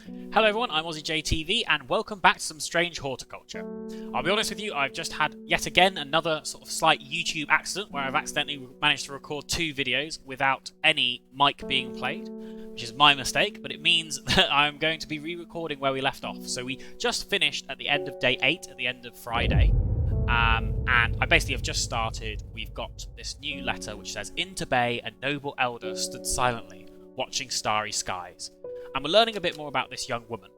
Hello everyone, I'm OzzyJtv and welcome back to some Strange Horticulture. I'll be honest with you, I've just had yet again another sort of slight YouTube accident where I've accidentally managed to record 2 videos without any mic being played, which is my mistake, but it means that I'm going to be re-recording where we left off. So we just finished at the end of day 8, at the end of Friday, and I basically have just started. We've got this new letter which says, "Into Bay, a noble elder stood silently, watching starry skies." And we're learning a bit more about this young woman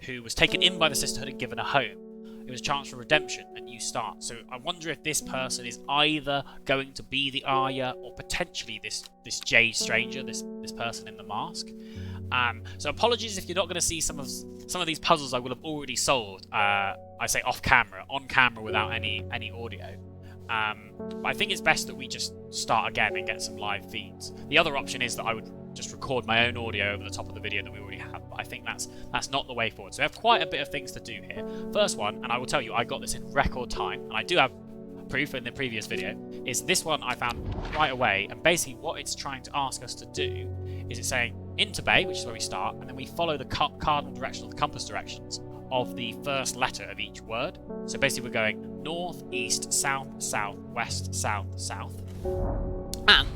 who was taken in by the sisterhood and given a home. It was a chance for redemption, a new start. So I wonder if this person is either going to be the Arya or potentially this Jade Stranger, this person in the mask. So apologies if you're not going to see some of these puzzles I will have already solved. I say off camera, on camera without any audio. But I think it's best that we just start again and get some live feeds. The other option is that I would just record my own audio over the top of the video that we already have, but I think that's not the way forward. So we have quite a bit of things to do here. First one, and I will tell you, I got this in record time, and I do have proof in the previous video, is this one I found right away, and basically what it's trying to ask us to do is it's saying into Bay, which is where we start, and then we follow the cardinal direction or the compass directions of the first letter of each word. So basically we're going north, east, south, south, west, south, south, and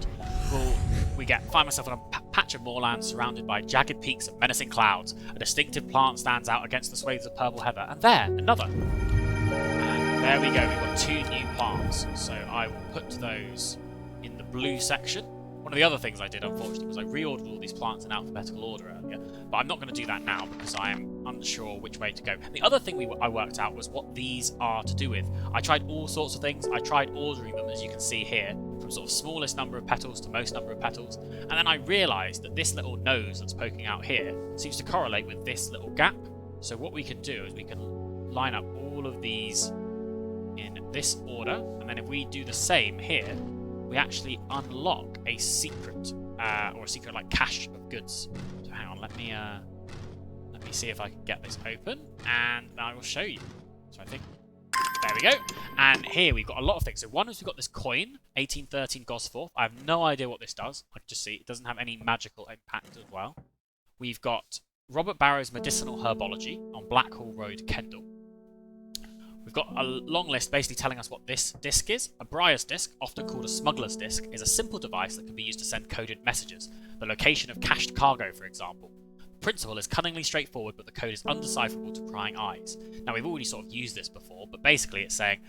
we find myself on a patch of moorland surrounded by jagged peaks and menacing clouds. A distinctive plant stands out against the swathes of purple heather, and there, another. And there we go, we've got 2 new plants, so I will put those in the blue section. One of the other things I did, unfortunately, was I reordered all these plants in alphabetical order earlier, but I'm not going to do that now because I am unsure which way to go. The other thing I worked out was what these are to do with. I tried all sorts of things. I tried ordering them, as you can see here, from sort of smallest number of petals to most number of petals, and then I realised that this little nose that's poking out here seems to correlate with this little gap. So what we can do is we can line up all of these in this order, and then if we do the same here, we actually unlock a secret, or a secret like cache of goods. So hang on, let me see if I can get this open, and I will show you. So I think, there we go. And here we've got a lot of things. So one is we've got this coin, 1813 Gosforth. I have no idea what this does. I can just see it doesn't have any magical impact as well. We've got Robert Barrow's Medicinal Herbology on Blackhall Road, Kendal. We've got a long list basically telling us what this disc is. A Briar's disc, often called a smuggler's disc, is a simple device that can be used to send coded messages. The location of cached cargo, for example. The principle is cunningly straightforward, but the code is undecipherable to prying eyes. Now, we've already sort of used this before, but basically it's saying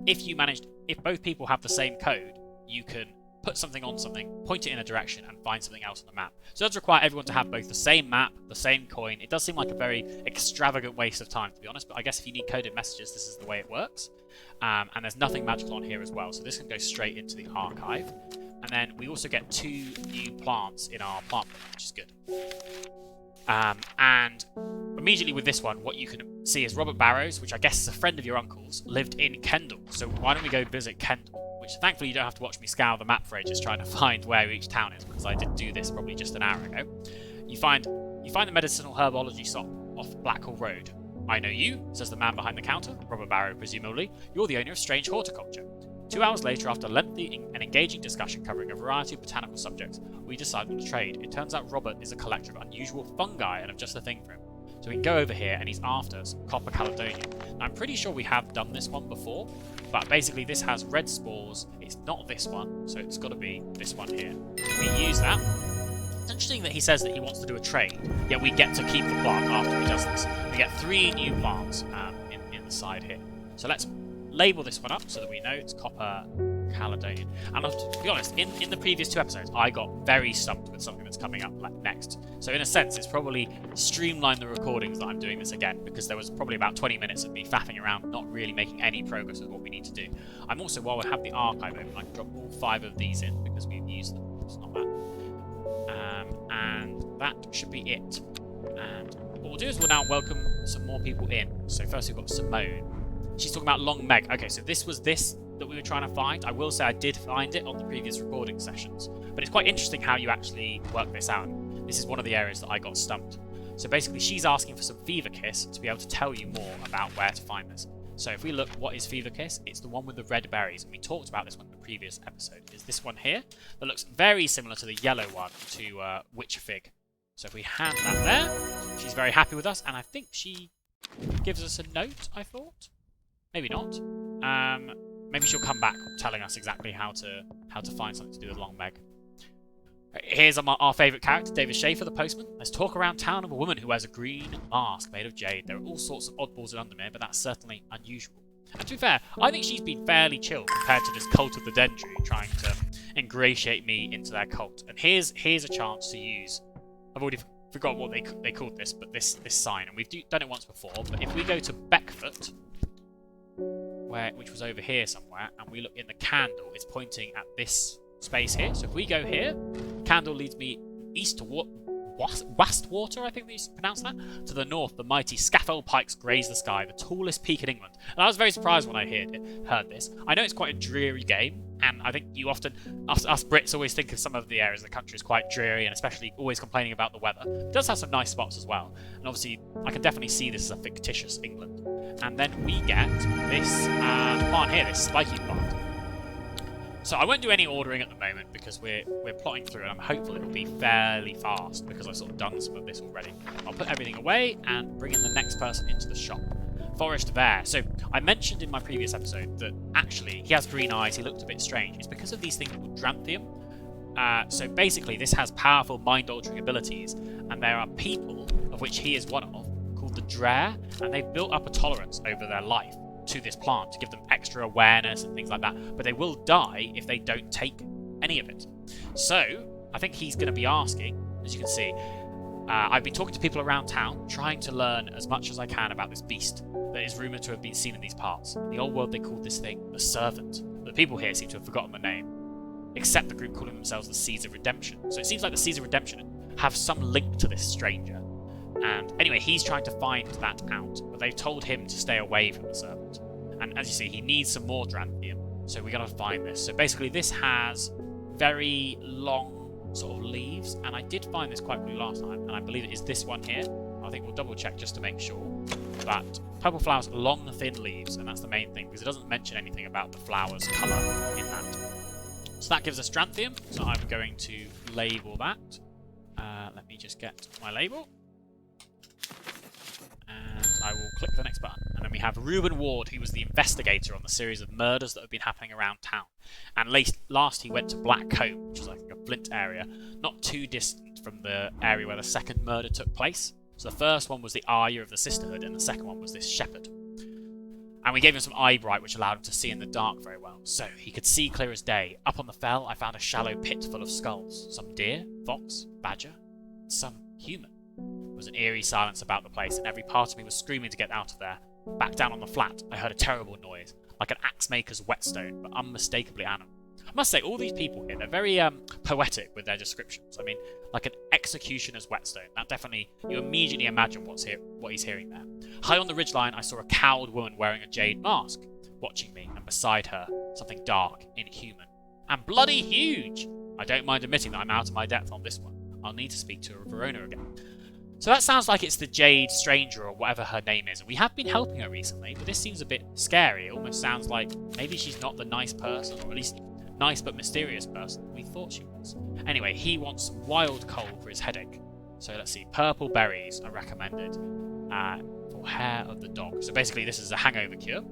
if both people have the same code, you can put something on something, point it in a direction, and find something else on the map. So it does require everyone to have both the same map, the same coin. It does seem like a very extravagant waste of time, to be honest, but I guess if you need coded messages, this is the way it works. And there's nothing magical on here as well, so this can go straight into the archive. And then we also get 2 new plants in our plant book, which is good. And immediately with this one, what you can see is Robert Barrows, which I guess is a friend of your uncle's, lived in Kendal. So why don't we go visit Kendal? Which thankfully you don't have to watch me scour the map for ages trying to find where each town is, because I did do this probably just an hour ago. You find the medicinal herbology shop off Blackhall Road. "I know you," says the man behind the counter, Robert Barrow presumably. "You're the owner of Strange Horticulture." 2 hours later, after a lengthy and engaging discussion covering a variety of botanical subjects, we decide on a trade. It turns out Robert is a collector of unusual fungi and I've just the thing for him. So we can go over here and he's after some copper Caledonian. Now, I'm pretty sure we have done this one before, but basically this has red spores. It's not this one, so it's got to be this one here. We use that. It's interesting that he says that he wants to do a trade, yet we get to keep the plant after he does this. We get 3 new plants in the side here. So let's label this one up so that we know it's copper Caledonian. And to be honest, in the previous 2 episodes, I got very stumped with something that's coming up next. So in a sense, it's probably streamlined the recordings that I'm doing this again, because there was probably about 20 minutes of me faffing around, not really making any progress with what we need to do. I'm also, while we have the archive open, I can drop all 5 of these in because we've used them. It's not bad. And that should be it. And what we'll do is we'll now welcome some more people in. So first we've got Simone. She's talking about Long Meg. Okay, so this was this that we were trying to find. I will say I did find it on the previous recording sessions, but it's quite interesting how you actually work this out. This is one of the areas that I got stumped. So basically she's asking for some Fever Kiss to be able to tell you more about where to find this. So if we look, what is Fever Kiss? It's the one with the red berries, and we talked about this one in the previous episode. Is this one here that looks very similar to the yellow one to Witch Fig. So if we hand that there, she's very happy with us, and I think she gives us a note, I thought. Maybe not. Maybe she'll come back telling us exactly how to find something to do with Long Meg. Here's our favourite character, David Schaefer, the postman. Let's talk around town of a woman who wears a green mask made of jade. There are all sorts of oddballs in Undermere, but that's certainly unusual. And to be fair, I think she's been fairly chill compared to this cult of the Dendry trying to ingratiate me into their cult. And here's a chance to use... I've already forgot what they called this, but this sign. And we've done it once before, but if we go to Beckford, which was over here somewhere, and we look in the candle, it's pointing at this space here. So if we go here, candle leads me east to Wastwater, I think they pronounce that. To the north, the mighty scaffold pikes graze the sky, the tallest peak in England. And I was very surprised when I heard this. I know it's quite a dreary game, and I think you often, us Brits always think of some of the areas of the country as quite dreary, and especially always complaining about the weather. It does have some nice spots as well, and obviously I can definitely see this as a fictitious England. And then we get this plant here, this spiky plant. So I won't do any ordering at the moment because we're plotting through, and I'm hopeful it'll be fairly fast because I've sort of done some of this already. I'll put everything away and bring in the next person into the shop. Forest Bear. So I mentioned in my previous episode that actually he has green eyes, he looked a bit strange. It's because of these things called Dranthium. So basically this has powerful mind-altering abilities, and there are people, of which he is one of, called the Drare, and they've built up a tolerance over their life to this plant to give them extra awareness and things like that, but they will die if they don't take any of it. So I think he's going to be asking, as you can see, I've been talking to people around town, trying to learn as much as I can about this beast that is rumoured to have been seen in these parts. In the old world they called this thing the Servant. The people here seem to have forgotten the name, except the group calling themselves the Seeds of Redemption. So it seems like the Seeds of Redemption have some link to this stranger. And anyway, he's trying to find that out, but they've told him to stay away from the Servant. And as you see, he needs some more Dranthium, so we're going to find this. So basically this has very long sort of leaves, and I did find this quite quickly last time, and I believe it is this one here. I think we'll double check just to make sure. But purple flowers, long thin leaves, and that's the main thing, because it doesn't mention anything about the flower's colour in that. So that gives us Dranthium, so I'm going to label that. Let me just get my label. And I will click the next button. And then we have Reuben Ward, who was the investigator on the series of murders that have been happening around town. And last he went to Black Combe, which is like a flint area, not too distant from the area where the second murder took place. So the first one was the Arya of the Sisterhood, and the second one was this shepherd. And we gave him some eye bright, which allowed him to see in the dark very well. So he could see clear as day. Up on the fell, I found a shallow pit full of skulls. Some deer, fox, badger, and some human. There was an eerie silence about the place, and every part of me was screaming to get out of there. Back down on the flat, I heard a terrible noise, like an axe-maker's whetstone, but unmistakably animal. I must say, all these people here, they're very poetic with their descriptions. I mean, like an executioner's whetstone. That definitely, you immediately imagine what he's hearing there. High on the ridgeline, I saw a cowled woman wearing a jade mask, watching me, and beside her, something dark, inhuman, and bloody huge. I don't mind admitting that I'm out of my depth on this one. I'll need to speak to Verona again. So that sounds like it's the Jade Stranger or whatever her name is. And we have been helping her recently, but this seems a bit scary. It almost sounds like maybe she's not the nice person, or at least nice but mysterious person we thought she was. Anyway, he wants some wild coal for his headache. So let's see, purple berries are recommended for hair of the dog. So basically this is a hangover cure.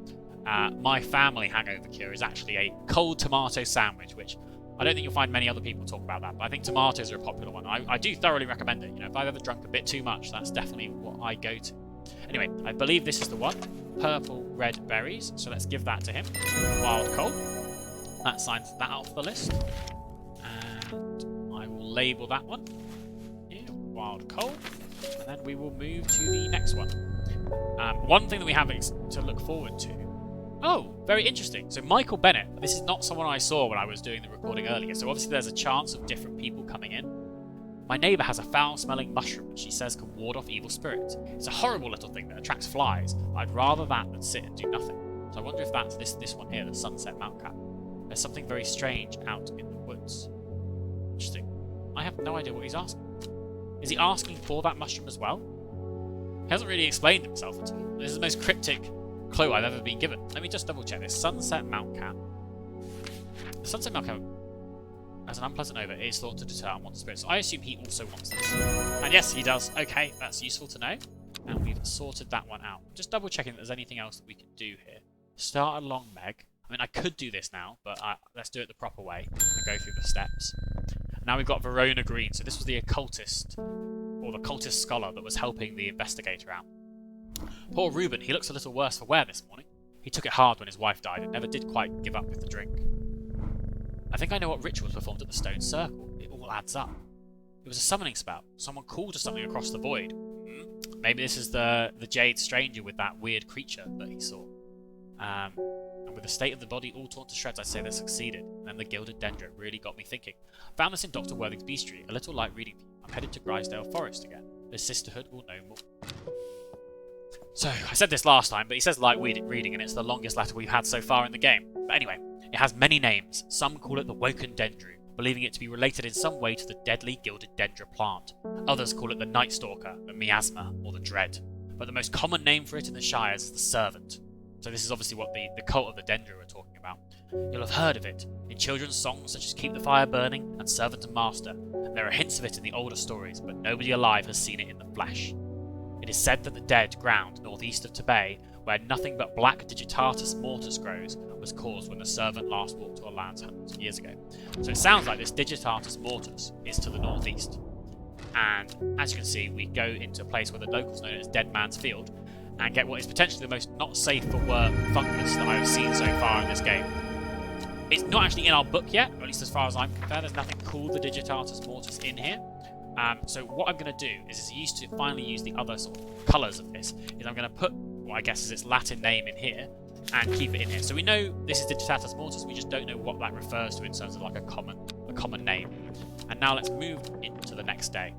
My family hangover cure is actually a cold tomato sandwich, which I don't think you'll find many other people talk about that, but I think tomatoes are a popular one. I do thoroughly recommend it. You know, if I've ever drunk a bit too much, that's definitely what I go to. Anyway, I believe this is the one. Purple red berries. So let's give that to him. Wild coal. That signs that off the list. And I will label that one. Yeah, wild coal. And then we will move to the next one. One thing that we have to look forward to. Oh, very interesting. So Michael Bennett, this is not someone I saw when I was doing the recording earlier, so obviously there's a chance of different people coming in. My neighbour has a foul-smelling mushroom which she says can ward off evil spirits. It's a horrible little thing that attracts flies. I'd rather that than sit and do nothing. So I wonder if that's this one here, the Sunset Mountcap. There's something very strange out in the woods. Interesting. I have no idea what he's asking. Is he asking for that mushroom as well? He hasn't really explained himself at all. This is the most cryptic clue I've ever been given. Let me just double check this. Sunset Mountcap. The Sunset Mountcap. As an unpleasant odour, it is thought to deter unwanted spirits. So I assume he also wants this. And yes, he does. Okay, that's useful to know. And we've sorted that one out. Just double checking that there's anything else that we can do here. Start a long meg. I mean, I could do this now, but let's do it the proper way and go through the steps. Now we've got Verona Green. So this was the occultist, or the cultist scholar that was helping the investigator out. Poor Reuben, he looks a little worse for wear this morning. He took it hard when his wife died and never did quite give up with the drink. I think I know what ritual was performed at the stone circle. It all adds up. It was a summoning spell. Someone called to something across the void. Maybe this is the Jade Stranger with that weird creature that he saw. And with the state of the body all torn to shreds, I'd say they succeeded. And then the Gilded Dendro really got me thinking. Found this in Dr. Worthing's bestiary. A little light reading for you. I'm headed to Grisdale Forest again. The sisterhood will know more. So, I said this last time, but he says light reading, and it's the longest letter we've had so far in the game. But anyway, it has many names. Some call it the Woken Dendro, believing it to be related in some way to the deadly Gilded Dendro plant. Others call it the Night Stalker, the Miasma, or the Dread. But the most common name for it in the Shires is the Servant. So this is obviously what the cult of the Dendro are talking about. You'll have heard of it in children's songs such as Keep the Fire Burning and Servant and Master. There are hints of it in the older stories, but nobody alive has seen it in the flesh. It is said that the dead ground northeast of Tebay, where nothing but black Digitatus mortis grows, was caused when the Servant last walked to our lands hundreds of years ago. So it sounds like this Digitatus mortis is to the northeast. And as you can see, we go into a place where the locals know it as Dead Man's Field, and get what is potentially the most not safe for work fungus that I have seen so far in this game. It's not actually in our book yet, or at least as far as I'm concerned. There's nothing called the Digitatus mortis in here. So what I'm going to do is finally use the other sort of colours of this, is I'm going to put what I guess is its Latin name in here, and keep it in here. So we know this is Digitatus mortis, we just don't know what that refers to in terms of like a common name. And now let's move into the next day.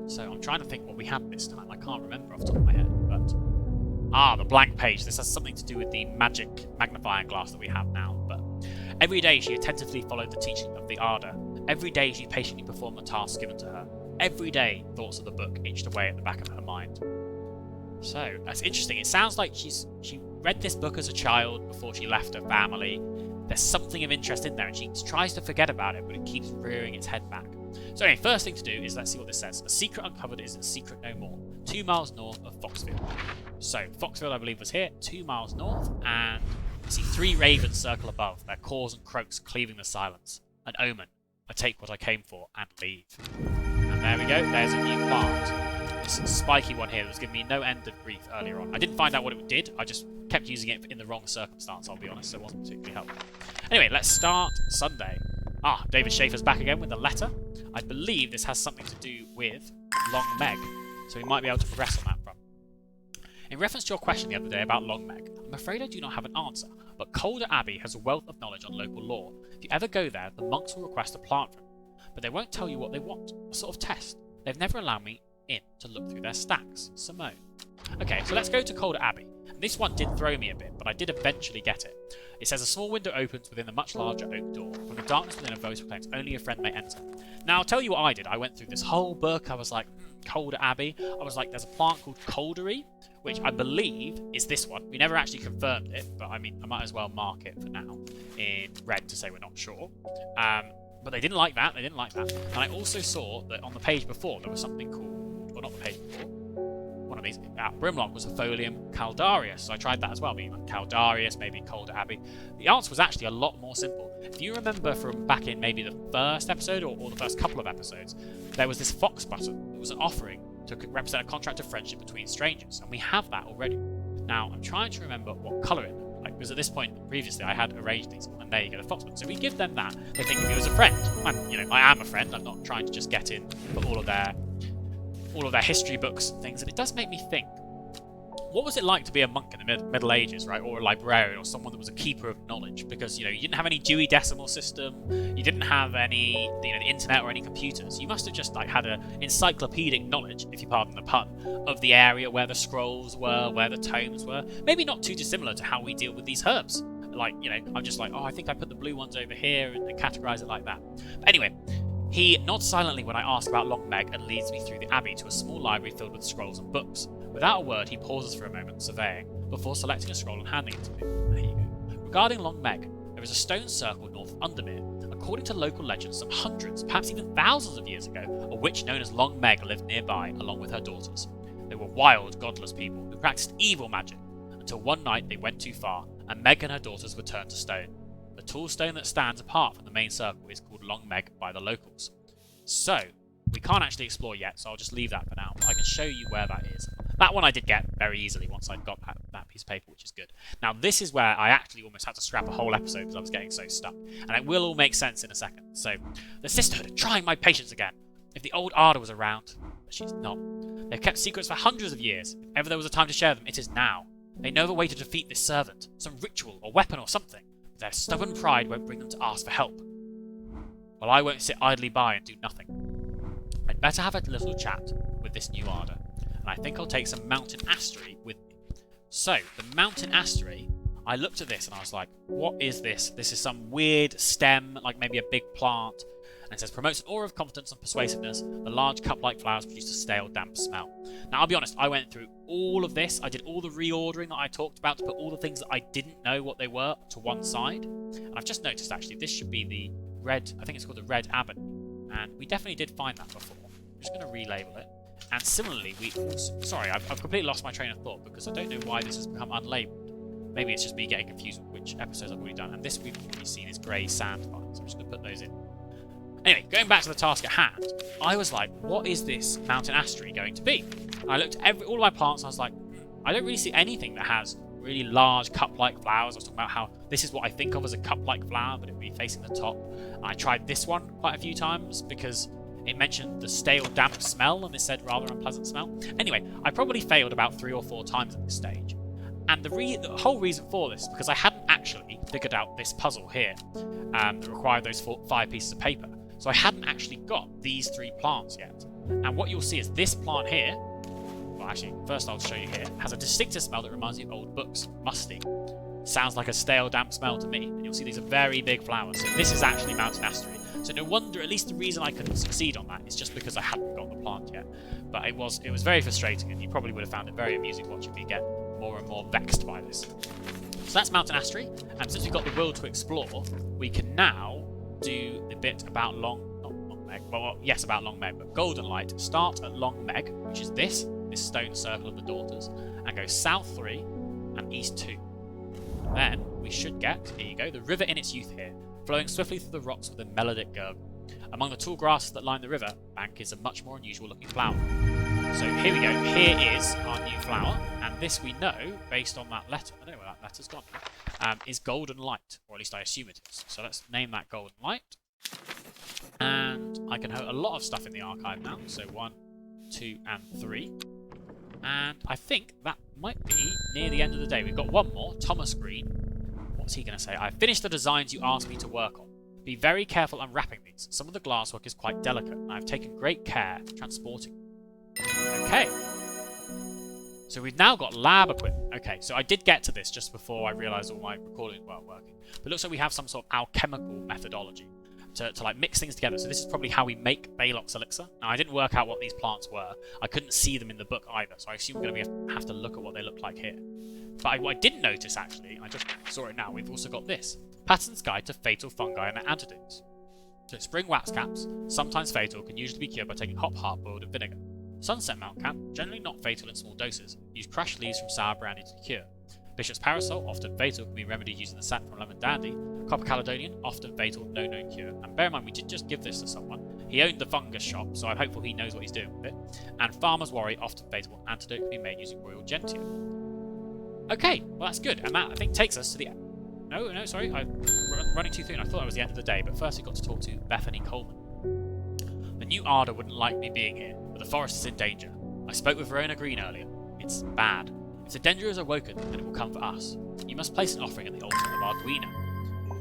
So I'm trying to think what we had this time. I can't remember off the top of my head, but... the blank page. This has something to do with the magic magnifying glass that we have now. But every day she attentively followed the teaching of the Arda. Every day she patiently performed the tasks given to her. Every day thoughts of the book itched away at the back of her mind. So, that's interesting. It sounds like she read this book as a child before she left her family. There's something of interest in there, and she tries to forget about it, but it keeps rearing its head back. So anyway, first thing to do is let's see what this says. A secret uncovered is a secret no more. 2 miles north of Foxfield. So, Foxfield, I believe, was here, 2 miles north, and I see 3 ravens circle above, their caws and croaks cleaving the silence. An omen. I take what I came for and leave. And there we go, there's a new plant. This spiky one here that was giving me no end of grief earlier on. I didn't find out what it did, I just kept using it in the wrong circumstance, I'll be honest, so it wasn't particularly helpful. Anyway, let's start Sunday. David Schaefer's back again with a letter. I believe this has something to do with Long Meg, so we might be able to progress on that front. In reference to your question the other day about Long Meg, I'm afraid I do not have an answer, but Calder Abbey has a wealth of knowledge on local law. If you ever go there, the monks will request a plant from you, but they won't tell you what they want, a sort of test. They've never allowed me in to look through their stacks. Simone. Okay, so let's go to Calder Abbey. And this one did throw me a bit, but I did eventually get it. It says a small window opens within the much larger oak door. From the darkness within a voice proclaims, only a friend may enter. Now, I'll tell you what I did. I went through this whole book. I was like, Calder Abbey. I was like, there's a plant called Caldery, which I believe is this one. We never actually confirmed it, but I mean, I might as well mark it for now in red to say we're not sure. But they didn't like that. They didn't like that. And I also saw that on the page before, there was something called, or not the page before, one of these, Brimlock was a Folium Caldarius. So I tried that as well, being like Caldarius, maybe Calder Abbey. The answer was actually a lot more simple. If you remember from back in maybe the first episode or the first couple of episodes, there was this fox button that was an offering to represent a contract of friendship between strangers, and we have that already. Now, I'm trying to remember what colour it looked like, because at this point, previously, I had arranged these, and there you go, the fox button. So if we give them that, they think of you as a friend. I am a friend, I'm not trying to just get in for all of their history books and things, and it does make me think, what was it like to be a monk in the Middle Ages, right? Or a librarian, or someone that was a keeper of knowledge? Because, you didn't have any Dewey Decimal System, you didn't have any, the internet or any computers. You must have just, had an encyclopedic knowledge, if you pardon the pun, of the area where the scrolls were, where the tomes were. Maybe not too dissimilar to how we deal with these herbs. I'm just like, oh, I think I put the blue ones over here, and categorize it like that. But anyway, he nods silently when I ask about Long Meg and leads me through the abbey to a small library filled with scrolls and books. Without a word, he pauses for a moment, surveying, before selecting a scroll and handing it to me. There you go. Regarding Long Meg, there is a stone circle north of Undermere, a according to local legends, some hundreds, perhaps even thousands of years ago, a witch known as Long Meg lived nearby along with her daughters. They were wild, godless people who practiced evil magic, until one night they went too far, and Meg and her daughters were turned to stone. The tall stone that stands apart from the main circle is called Long Meg by the locals. So, we can't actually explore yet, so I'll just leave that for now. I can show you where that is. That one I did get very easily once I'd got that piece of paper, which is good. Now, this is where I actually almost had to scrap a whole episode because I was getting so stuck. And it will all make sense in a second. So, the Sisterhood are trying my patience again. If the old Arda was around, but she's not. They've kept secrets for hundreds of years. If ever there was a time to share them, it is now. They know the way to defeat this servant, some ritual or weapon or something. But their stubborn pride won't bring them to ask for help. Well, I won't sit idly by and do nothing. I'd better have a little chat with this new Arda, and I think I'll take some mountain astery with me. So, the mountain astery, I looked at this and I was like, what is this? This is some weird stem, like maybe a big plant. And it says, promotes an aura of confidence and persuasiveness. The large cup-like flowers produce a stale, damp smell. Now, I'll be honest, I went through all of this. I did all the reordering that I talked about to put all the things that I didn't know what they were to one side. And I've just noticed, actually, this should be the red, I think it's called the Red Abbot. And we definitely did find that before. I'm just going to relabel it. And similarly, we also... Sorry, I've completely lost my train of thought because I don't know why this has become unlabeled. Maybe it's just me getting confused with which episodes I've already done. And this we've already seen is grey sand vines. I'm just going to put those in. Anyway, going back to the task at hand, I was like, what is this mountain astery going to be? And I looked at all of my plants and I was like, I don't really see anything that has really large cup-like flowers. I was talking about how this is what I think of as a cup-like flower, but it would be facing the top. And I tried this one quite a few times because it mentioned the stale, damp smell, and it said rather unpleasant smell. Anyway, I probably failed about 3 or 4 times at this stage. And the whole reason for this is because I hadn't actually figured out this puzzle here that required those 5 pieces of paper. So I hadn't actually got these 3 plants yet. And what you'll see is this plant here, well actually, first I'll show you here, has a distinctive smell that reminds me of old books, musty. Sounds like a stale, damp smell to me. And you'll see these are very big flowers. So this is actually mountain astery. So no wonder, at least the reason I couldn't succeed on that is just because I hadn't got the plant yet. But it was very frustrating, and you probably would have found it very amusing watching me get more and more vexed by this. So that's mountain astery, and since we've got the will to explore, we can now do the bit about Long Meg. Well, yes, about Long Meg, but Golden Light. Start at Long Meg, which is this stone circle of the daughters, and go south 3 and east 2. And then we should get, here you go, the river in its youth here, flowing swiftly through the rocks with a melodic gurgle. Among the tall grasses that line the river bank is a much more unusual looking flower. So here we go, here is our new flower, and this we know, based on that letter, I don't know where that letter's gone, is Golden Light, or at least I assume it is. So let's name that Golden Light. And I can have a lot of stuff in the archive now, so 1, 2, and 3. And I think that might be near the end of the day. We've got one more, Thomas Green. What's he going to say? I've finished the designs you asked me to work on. Be very careful unwrapping these. Some of the glasswork is quite delicate, and I've taken great care transporting them. Okay. So we've now got lab equipment. Okay, so I did get to this just before I realised all my recordings weren't working. But it looks like we have some sort of alchemical methodology to like mix things together. So this is probably how we make Balox elixir. Now I didn't work out what these plants were. I couldn't see them in the book either, so I assume we're going to have to look at what they look like here. But what I didn't notice actually, I just saw it now, we've also got this. Patton's Guide to Fatal Fungi and Their Antidotes. So spring wax caps, sometimes fatal, can usually be cured by taking hop heart boiled in vinegar. Sunset mount cap, generally not fatal in small doses. Use crushed leaves from sour brandy to cure. Bishop's parasol, often fatal, can be remedied using the sap from lemon dandy. Copper caledonian, often fatal, no known cure. And bear in mind, we did just give this to someone. He owned the fungus shop, so I'm hopeful he knows what he's doing with it. And farmer's worry, often fatal, antidote can be made using royal gentian. Okay, well that's good. And that, I think, takes us to the... No, sorry, I'm running too soon. I thought that was the end of the day, but first we got to talk to Bethany Coleman. The new Arda wouldn't like me being here, but the forest is in danger. I spoke with Verona Green earlier. It's bad. If the danger is awoken, then it will come for us. You must place an offering at the altar of our Duina.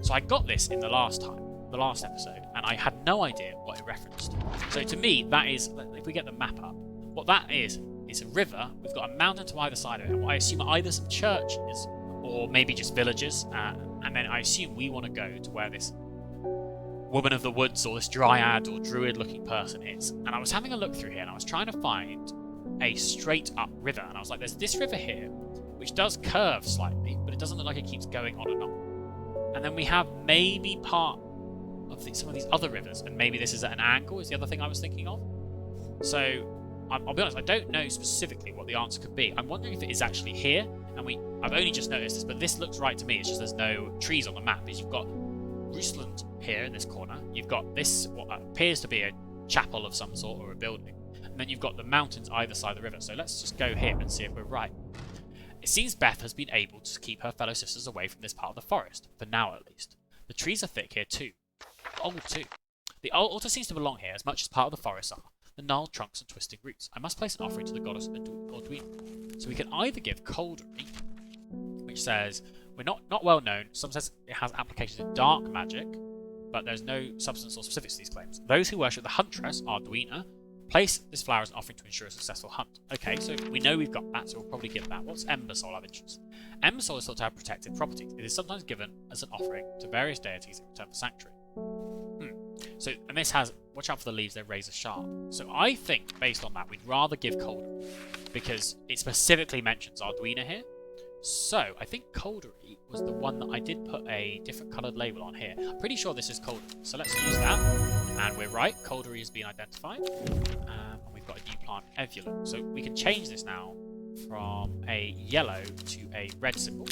So I got this in the last episode, and I had no idea what it referenced. So to me, that is, if we get the map up, what that is a river. We've got a mountain to either side of it, and what I assume are either some churches, or maybe just villages, and then I assume we want to go to where this woman of the woods, or this dryad, or druid-looking person is. And I was having a look through here, and I was trying to find a straight-up river, and I was like, there's this river here, which does curve slightly, but it doesn't look like it keeps going on and on. And then we have maybe part of some of these other rivers, and maybe this is at an angle, is the other thing I was thinking of. So, I'll be honest, I don't know specifically what the answer could be. I'm wondering if it is actually here, and I've only just noticed this, but this looks right to me. It's just there's no trees on the map. Is you've got Rusland here in this corner. You've got this, what appears to be a chapel of some sort or a building. And then you've got the mountains either side of the river. So let's just go here and see if we're right. It seems Beth has been able to keep her fellow sisters away from this part of the forest, for now at least. The trees are thick here too. Old too. The altar seems to belong here as much as part of the forest are. The gnarled trunks and twisting roots. I must place an offering to the goddess Ordwina. So we can either give Coldry, which says we're not well known. Some says it has applications in dark magic, but there's no substance or specifics to these claims. Those who worship the huntress, Ordwina, place this flower as an offering to ensure a successful hunt. Okay, so we know we've got that, so we'll probably give that. What's Ember Soul of interest? Ember Soul is thought to have protective properties. It is sometimes given as an offering to various deities in return for sanctuary. So, and this has, watch out for the leaves, they're razor sharp. So I think, based on that, we'd rather give Coldry, because it specifically mentions Ordwina here. So, I think Coldry was the one that I did put a different coloured label on here. I'm pretty sure this is Coldry, so let's use that. And we're right, Coldry has been identified. And we've got a new plant, Evulant. So we can change this now from a yellow to a red symbol.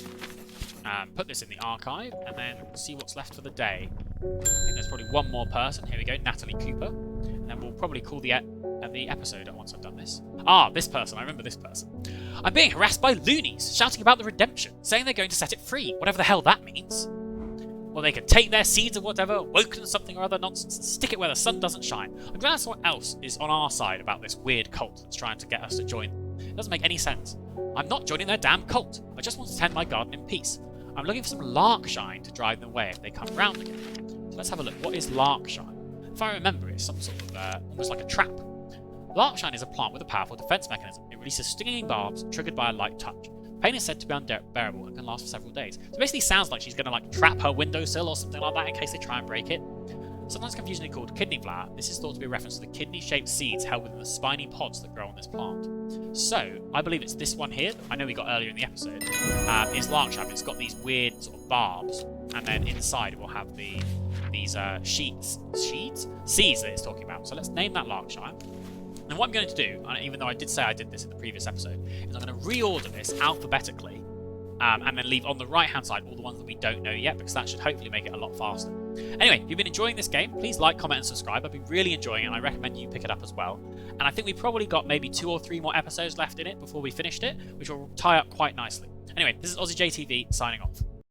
Put this in the archive, and then see what's left for the day. I think there's probably one more person. Here we go, Natalie Cooper. And then we'll probably call the episode once I've done this. Ah, this person. I remember this person. I'm being harassed by loonies, shouting about the redemption, saying they're going to set it free, whatever the hell that means. Well, they can take their seeds or whatever, woken something or other nonsense, and stick it where the sun doesn't shine. I'm glad someone else is on our side about this weird cult that's trying to get us to join them. It doesn't make any sense. I'm not joining their damn cult. I just want to tend my garden in peace. I'm looking for some larkshine to drive them away if they come round again. So let's have a look. What is larkshine? If I remember, it's some sort of, almost like a trap. Larkshine is a plant with a powerful defense mechanism. It releases stinging barbs triggered by a light touch. Pain is said to be unbearable and can last for several days. So it basically sounds like she's going to like trap her windowsill or something like that in case they try and break it. Sometimes confusingly called kidney flower, this is thought to be a reference to the kidney-shaped seeds held within the spiny pods that grow on this plant. So, I believe it's this one here, that I know we got earlier in the episode, is larkshine. It's got these weird sort of barbs, and then inside it will have these seeds that it's talking about. So let's name that larkshine. And what I'm going to do, even though I did say I did this in the previous episode, is I'm going to reorder this alphabetically, and then leave on the right-hand side all the ones that we don't know yet, because that should hopefully make it a lot faster. Anyway, if you've been enjoying this game, please like, comment, and subscribe. I've been really enjoying it, and I recommend you pick it up as well. And I think we probably got maybe 2 or 3 more episodes left in it before we finished it, which will tie up quite nicely. Anyway, this is OzzyJtv signing off.